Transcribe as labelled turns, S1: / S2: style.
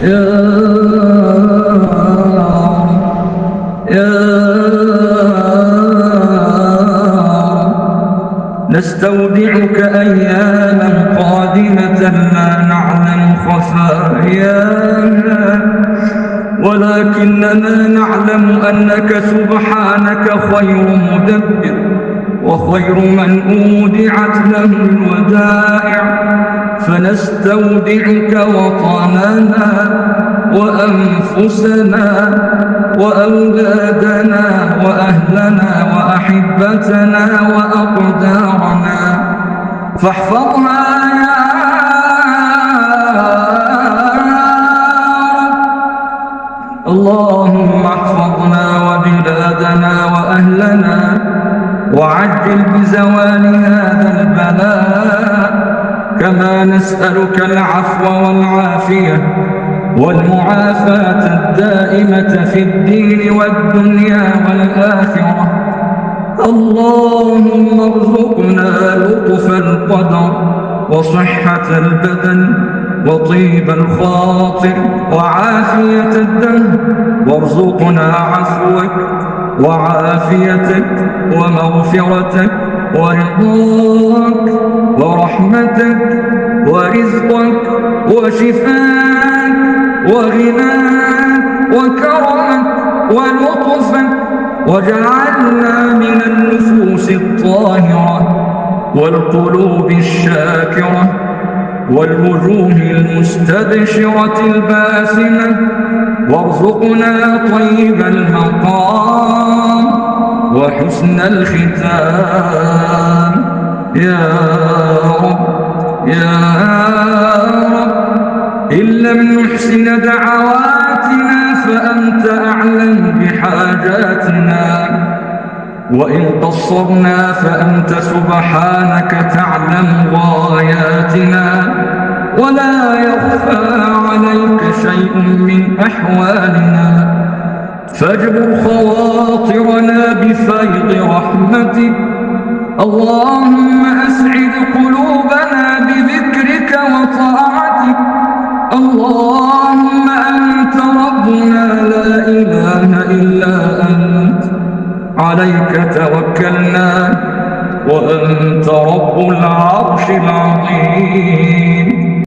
S1: يا يا نستودعك أياما قادمة لا نعلم خفاياها، ولكننا نعلم أنك سبحانك خير مدبر وخير من أودعت له الودائع، فنستودعك وطننا وأنفسنا وأولادنا وأهلنا وأحبتنا وأقدارنا، فاحفظها يا رب. اللهم احفظنا وبلادنا وأهلنا، وعجل بزوال هذا البلاء، كما نسألك العفو والعافية والمعافاة الدائمة في الدين والدنيا والآخرة. اللهم ارزقنا لطف القدر وصحة البدن وطيب الخاطر وعافية الدهر، وارزقنا عفوك وعافيتك ومغفرتك ورضاك ورحمتك ورزقك وشفاك وغناك وكرمك ولطفك، وجعلنا من النفوس الطاهرة والقلوب الشاكرة والوجوه المستبشرة الباسمة، وارزقنا طيب المقام وحسن الختام يا رب يا رب. إن لم نحسن دعواتنا فأنت أعلم بحاجاتنا، وإن قصرنا فأنت سبحانك تعلم غاياتنا، ولا يخفى عليك شيء من أحوالنا، فاجبر خواطرنا بفيض رحمتك. اللهم أسعد قلوبنا بذكرك وطاعتك. اللهم أنت ربنا لا إله إلا أنت، عليك توكلنا وأنت رب العرش العظيم.